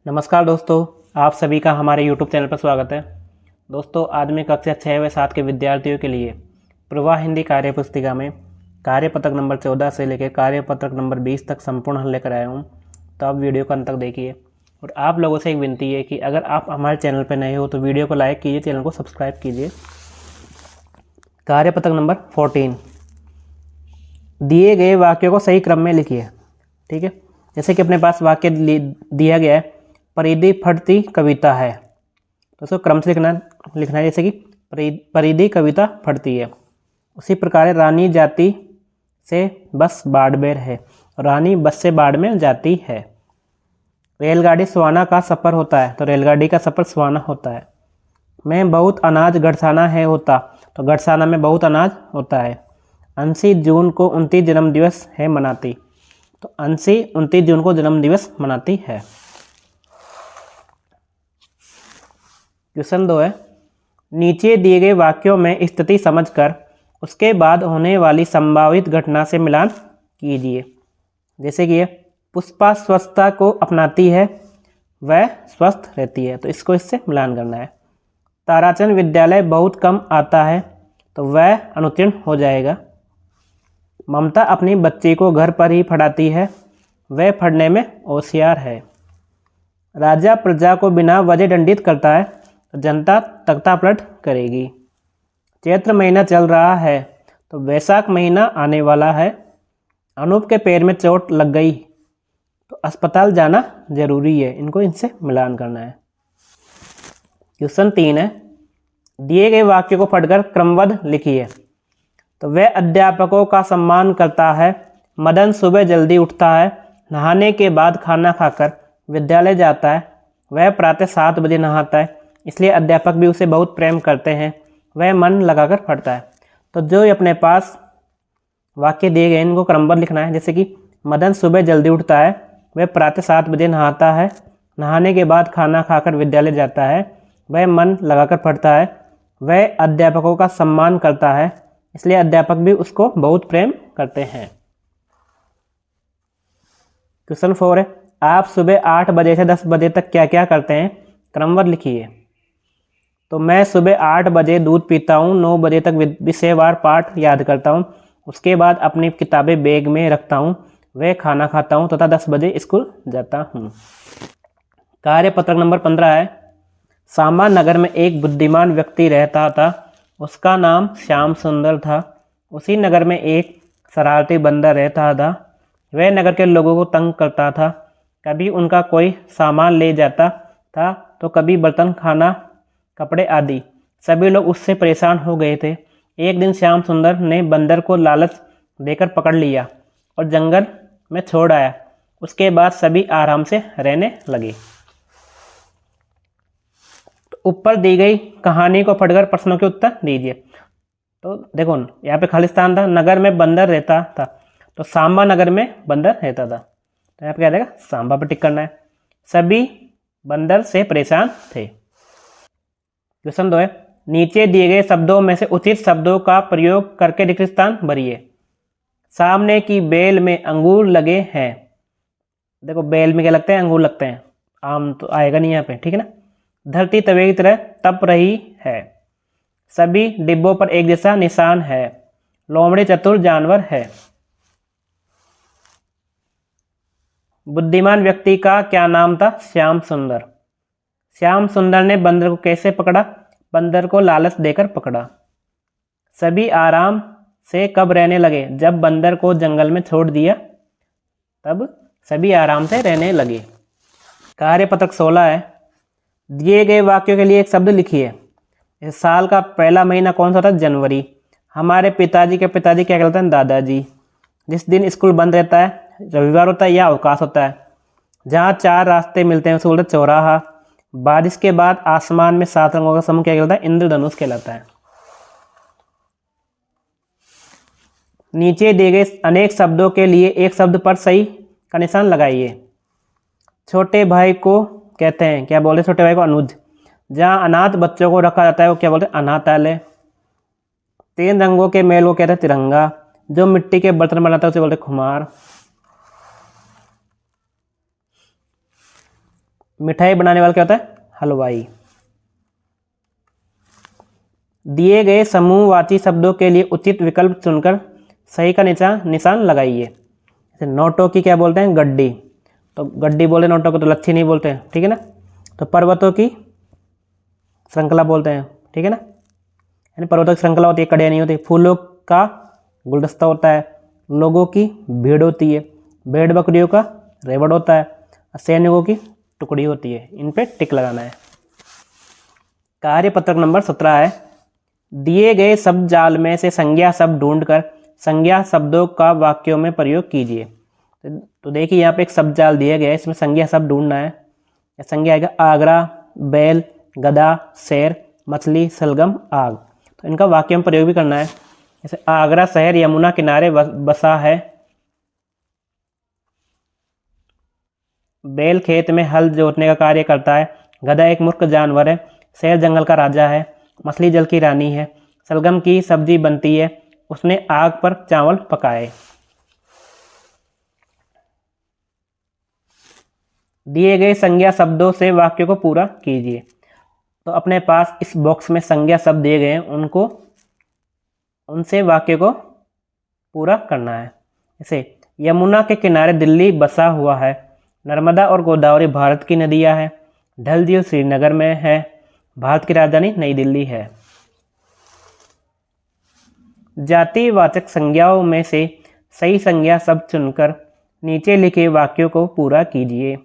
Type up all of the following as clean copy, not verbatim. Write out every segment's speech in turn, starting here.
नमस्कार दोस्तों, आप सभी का हमारे YouTube चैनल पर स्वागत है। दोस्तों, आज मैं कक्षा 6 व 7 के विद्यार्थियों के लिए प्रवाह हिंदी कार्य पुस्तिका में कार्यपत्रक नंबर 14 से लेकर कार्यपत्रक नंबर 20 तक संपूर्ण हल लेकर आया हूँ। तो आप वीडियो को अंत तक देखिए। और आप लोगों से एक विनती है कि अगर आप हमारे चैनल पर नए हो तो वीडियो को लाइक कीजिए, चैनल को सब्सक्राइब कीजिए। कार्यपत्रक नंबर 14, दिए गए वाक्यों को सही क्रम में लिखिए। ठीक है, जैसे कि अपने पास वाक्य दिया गया है, परिधि फटती कविता है, तो उसको क्रम से लिखना है। जैसे कि परिधि कविता फटती है। उसी प्रकार रानी जाति से बस बाड़मेर है, रानी बस से बाड़मेर जाती है। रेलगाड़ी स्वाना का सफ़र होता है, तो रेलगाड़ी का सफ़र स्वाना होता है। मैं बहुत अनाज गढ़साना है होता, तो गढ़साना में बहुत अनाज होता है। अंशी जून को 29 जन्मदिवस है मनाती, तो अंशी 29 जून को जन्मदिवस मनाती है। क्वेश्चन 2 है, नीचे दिए गए वाक्यों में स्थिति समझकर उसके बाद होने वाली संभावित घटना से मिलान कीजिए। जैसे कि पुष्पा स्वस्थता को अपनाती है, वह स्वस्थ रहती है, तो इसको इससे मिलान करना है। ताराचंद विद्यालय बहुत कम आता है, तो वह अनुत्तीर्ण हो जाएगा। ममता अपनी बच्ची को घर पर ही पढ़ाती है, वह पढ़ने में होशियार है। राजा प्रजा को बिना वजह दंडित करता है, तो जनता तख्ता पलट करेगी। चैत्र महीना चल रहा है, तो वैशाख महीना आने वाला है। अनूप के पैर में चोट लग गई, तो अस्पताल जाना जरूरी है। इनको इनसे मिलान करना है। क्वेश्चन 3 है, दिए गए वाक्य को पढ़कर क्रमबद्ध लिखिए। तो वह अध्यापकों का सम्मान करता है। मदन सुबह जल्दी उठता है, नहाने के बाद खाना खाकर विद्यालय जाता है। वह प्रातः 7 बजे नहाता है, इसलिए अध्यापक भी उसे बहुत प्रेम करते हैं। वह मन लगाकर पढ़ता है। तो जो अपने पास वाक्य दिए गए इनको क्रमबद्ध लिखना है। जैसे कि मदन सुबह जल्दी उठता है, वह प्रातः 7 बजे नहाता है, नहाने के बाद खाना खाकर विद्यालय जाता है, वह मन लगाकर पढ़ता है, वह अध्यापकों का सम्मान करता है, इसलिए अध्यापक भी उसको बहुत प्रेम करते हैं। क्वेश्चन 4 है, आप सुबह 8 बजे से 10 बजे तक क्या क्या करते हैं, क्रमबद्ध लिखिए। तो मैं सुबह 8 बजे दूध पीता हूँ, 9 बजे तक विषयवार पाठ याद करता हूँ, उसके बाद अपनी किताबें बैग में रखता हूँ, वह खाना खाता हूँ तथा 10 बजे स्कूल जाता हूँ। कार्यपत्रक नंबर 15 है, सांबा नगर में एक बुद्धिमान व्यक्ति रहता था, उसका नाम श्याम सुंदर था। उसी नगर में एक शरारती बंदर रहता था, वह नगर के लोगों को तंग करता था। कभी उनका कोई सामान ले जाता था, तो कभी बर्तन, खाना, कपड़े आदि। सभी लोग उससे परेशान हो गए थे। एक दिन श्याम सुंदर ने बंदर को लालच देकर पकड़ लिया और जंगल में छोड़ आया। उसके बाद सभी आराम से रहने लगे। तो ऊपर दी गई कहानी को पढ़कर प्रश्नों के उत्तर दीजिए। तो देखो, यहाँ पे खालिस्तान था, नगर में बंदर रहता था, तो सांबा नगर में बंदर रहता था, तो यहाँ पे क्या रहेगा, सांबा पर टिक करना है। सभी बंदर से परेशान थे। क्वेश्चन 2 है, नीचे दिए गए शब्दों में से उचित शब्दों का प्रयोग करके रिक्त स्थान भरिए। सामने की बेल में अंगूर लगे हैं। देखो, बेल में क्या लगते हैं, अंगूर लगते हैं। आम तो आएगा नहीं यहाँ पे, ठीक है ना। धरती तवे की तरह तप रही है। सभी डिब्बों पर एक जैसा निशान है। लोमड़ी चतुर जानवर है। बुद्धिमान व्यक्ति का क्या नाम था, श्याम सुंदर। श्याम सुंदर ने बंदर को कैसे पकड़ा, बंदर को लालच देकर पकड़ा। सभी आराम से कब रहने लगे, जब बंदर को जंगल में छोड़ दिया, तब सभी आराम से रहने लगे। कार्यपत्रक 16 है, दिए गए वाक्यों के लिए एक शब्द लिखिए। इस साल का पहला महीना कौन सा था, जनवरी। हमारे पिताजी के पिताजी क्या कहलाते हैं, दादाजी। जिस दिन स्कूल बंद रहता है, रविवार होता है या अवकाश होता है। जहाँ 4 रास्ते मिलते हैं उसे बोलते हैं चौराहा। बारिश के बाद आसमान में 7 रंगों का समूह क्या कहलाता है, इंद्रधनुष कहलाता है। नीचे दिए गए अनेक शब्दों के लिए एक शब्द पर सही का निशान लगाइए। छोटे भाई को कहते हैं, क्या बोलते हैं, छोटे भाई को अनुज। जहाँ अनाथ बच्चों को रखा जाता है वो क्या बोलते हैं, अनाथालय। 3 रंगों के मेल को कहते हैं तिरंगा। जो मिट्टी के बर्तन बनाता है उसे बोलते हैं खुमार। मिठाई बनाने वाला क्या होता है? हलवाई। दिए गए समूहवाची शब्दों के लिए उचित विकल्प चुनकर सही का निशान लगाइए। जैसे नोटों की क्या बोलते हैं? गड्डी, तो गड्डी बोले नोटों को, तो लच्छी नहीं बोलते हैं, ठीक है ना। तो पर्वतों की श्रृंखला बोलते हैं, ठीक है ना, यानी पर्वतों की श्रृंखला होती है, कड़ियाँ नहीं होती। फूलों का गुलदस्ता होता है। लोगों की भीड़ होती है। भेड़ बकरियों का रेवड़ होता है। सैनिकों की टुकड़ी होती है। इन पे टिक लगाना है। कार्यपत्रक नंबर 17 है, दिए गए शब्द जाल में से संज्ञा शब्द ढूंढकर संज्ञा शब्दों का वाक्यों में प्रयोग कीजिए। तो देखिए यहाँ पे एक शब्द जाल दिया गया है, इसमें संज्ञा शब्द ढूंढना है। संज्ञा आएगा आगरा, बैल, गधा, शेर, मछली, सलगम, आग। तो इनका वाक्य में प्रयोग भी करना है। जैसे आगरा शहर यमुना किनारे बसा है। बैल खेत में हल जोतने का कार्य करता है। गधा एक मूर्ख जानवर है। शेर जंगल का राजा है। मछली जल की रानी है। सलगम की सब्जी बनती है। उसने आग पर चावल पकाए। दिए गए संज्ञा शब्दों से वाक्य को पूरा कीजिए। तो अपने पास इस बॉक्स में संज्ञा शब्द दिए गए हैं, उनसे वाक्य को पूरा करना है। जैसे यमुना के किनारे दिल्ली बसा हुआ है। नर्मदा और गोदावरी भारत की नदियां हैं। डल झील श्रीनगर में है। भारत की राजधानी नई दिल्ली है। जातिवाचक संज्ञाओं में से सही संज्ञा शब्द चुनकर नीचे लिखे वाक्यों को पूरा कीजिए।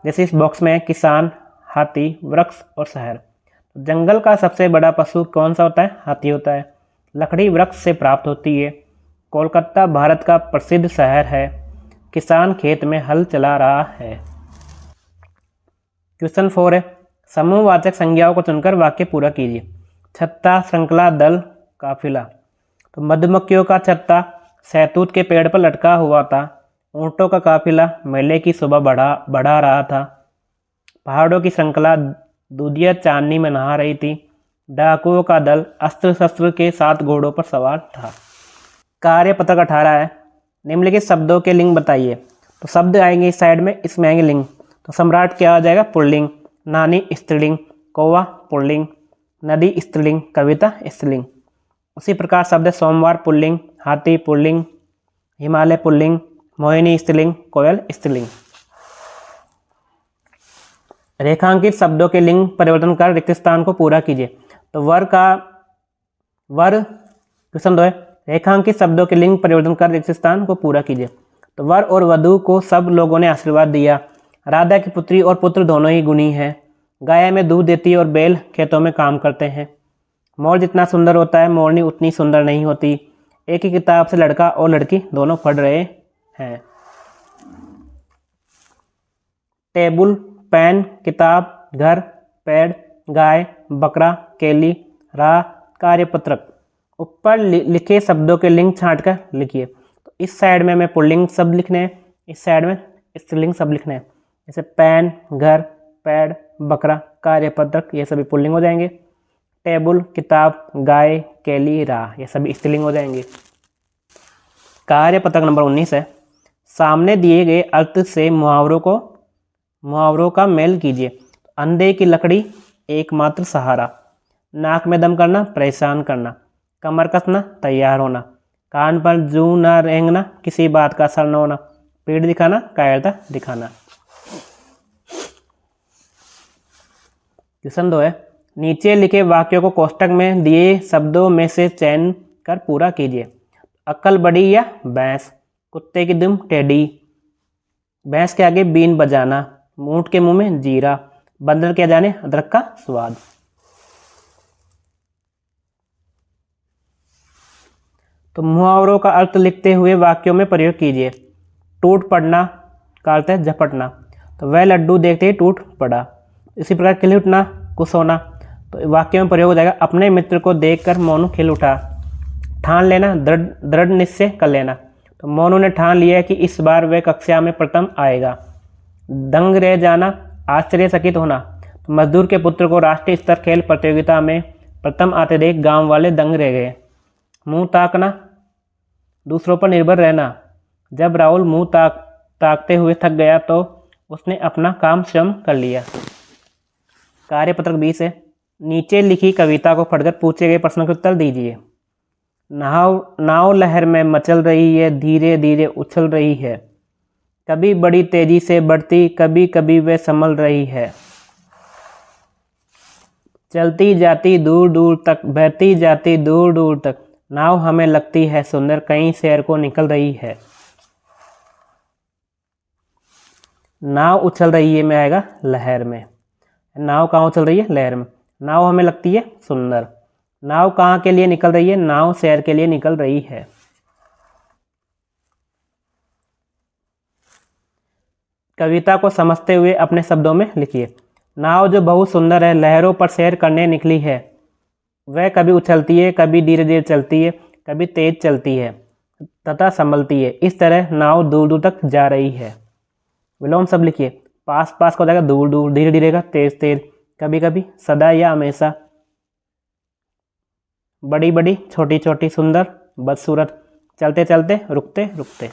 जैसे इस बॉक्स में किसान, हाथी, वृक्ष और शहर। जंगल का सबसे बड़ा पशु कौन सा होता है? हाथी होता है। लकड़ी वृक्ष से प्राप्त होती है। कोलकाता भारत का प्रसिद्ध शहर है। किसान खेत में हल चला रहा है। क्वेश्चन 4 है, समूहवाचक संज्ञाओं को चुनकर वाक्य पूरा कीजिए। छत्ता, श्रृंखला, दल, काफिला। तो मधुमक्खियों का छत्ता सहतूत के पेड़ पर लटका हुआ था। ऊँटों का काफिला मेले की शोभा बढ़ा रहा था। पहाड़ों की श्रृंखला दूधिया चांदनी में नहा रही थी। डाकुओं का दल अस्त्र शस्त्र के साथ घोड़ों पर सवार था। कार्यपत्रक 18 है, निम्नलिखित शब्दों के लिंग बताइए। तो शब्द आएंगे इस साइड में, इसमें आएंगे लिंग। तो सम्राट क्या आ जाएगा? पुल्लिंग। नानी स्त्रीलिंग। कौवा पुल्लिंग। नदी स्त्रीलिंग। कविता स्त्रीलिंग। उसी प्रकार शब्द सोमवार पुल्लिंग। हाथी पुल्लिंग। हिमालय पुल्लिंग। मोहिनी स्त्रीलिंग। कोयल स्त्रीलिंग। रेखांकित शब्दों के लिंग परिवर्तन कर रिक्त स्थान को पूरा कीजिए। तो वर क्वेश्चन 2 है, रेखांकित शब्दों के लिंग परिवर्तन कर रिक्त स्थान को पूरा कीजिए। तो वर और वधू को सब लोगों ने आशीर्वाद दिया। राधा की पुत्री और पुत्र दोनों ही गुणी हैं। गाय में दूध देती है और बैल खेतों में काम करते हैं। मोर जितना सुंदर होता है मोरनी उतनी सुंदर नहीं होती। एक ही किताब से लड़का और लड़की दोनों पढ़ रहे हैं। टेबल, पेन, किताब, घर, पेड़, गाय, बकरा, केली, राह, कार्यपत्रक। ऊपर लिखे शब्दों के लिंग छांटकर लिखिए। तो इस साइड में हमें पुल्लिंग शब्द लिखने हैं, इस साइड में स्त्रीलिंग शब्द लिखने हैं। जैसे पेन, घर, पेड़, बकरा, कार्यपत्रक, ये सभी पुल्लिंग हो जाएंगे। टेबल, किताब, गाय, केली, राह, ये सभी स्त्रीलिंग हो जाएंगे। कार्यपत्रक नंबर 19 है, सामने दिए गए अर्थ से मुहावरों का मेल कीजिए। अंधे की लकड़ी एकमात्र सहारा। नाक में दम करना परेशान करना। कमर कसना तैयार होना। कान पर जूं न रेंगना किसी बात का असर न होना। पीठ दिखाना कायरता दिखाना। क्वेश्चन 2 है, नीचे लिखे वाक्यों को कोष्टक में दिए शब्दों में से चयन कर पूरा कीजिए। अक्ल बड़ी या भैंस। कुत्ते की दुम टेढ़ी। भैंस के आगे बीन बजाना। ऊंट के मुंह में जीरा। बंदर क्या जाने अदरक का स्वाद। तो मुहावरों का अर्थ लिखते हुए वाक्यों में प्रयोग कीजिए। टूट पड़ना का अर्थ है झपटना। तो वह लड्डू देखते ही टूट पड़ा। इसी प्रकार खिल उठना खुश होना। तो वाक्य में प्रयोग हो जाएगा, अपने मित्र को देखकर मोनू खिल उठा। ठान लेना दृढ़ निश्चय कर लेना। तो मोनू ने ठान लिया कि इस बार वह कक्षा में प्रथम आएगा। दंग रह जाना आश्चर्यचकित होना। तो मजदूर के पुत्र को राष्ट्रीय स्तर खेल प्रतियोगिता में प्रथम आते देख गांव वाले दंग रह गए। मुंह ताकना दूसरों पर निर्भर रहना। जब राहुल मुंह ताकते हुए थक गया तो उसने अपना काम स्वयं कर लिया। कार्यपत्रक 20 है। नीचे लिखी कविता को पढ़कर पूछे गए प्रश्नों के उत्तर दीजिए। नाव लहर में मचल रही है, धीरे धीरे उछल रही है, कभी बड़ी तेजी से बढ़ती, कभी कभी वह संभल रही है। चलती जाती दूर दूर तक, बहती जाती दूर दूर तक, नाव हमें लगती है सुंदर, कहीं शहर को निकल रही है। नाव उछल रही है में आएगा लहर में। नाव कहाँ उछल रही है? लहर में। नाव हमें लगती है सुंदर। नाव कहाँ के लिए निकल रही है? नाव शहर के लिए निकल रही है। कविता को समझते हुए अपने शब्दों में लिखिए। नाव जो बहुत सुंदर है, लहरों पर सैर करने निकली है। वह कभी उछलती है, कभी धीरे धीरे चलती है, कभी तेज चलती है तथा संभलती है। इस तरह नाव दूर दूर तक जा रही है। विलोम शब्द लिखिए। पास पास का हो जाएगा दूर दूर, धीरे धीरे का तेज तेज, कभी कभी, सदा या हमेशा, बड़ी बड़ी, छोटी छोटी, सुंदर, बदसूरत, चलते चलते, रुकते रुकते।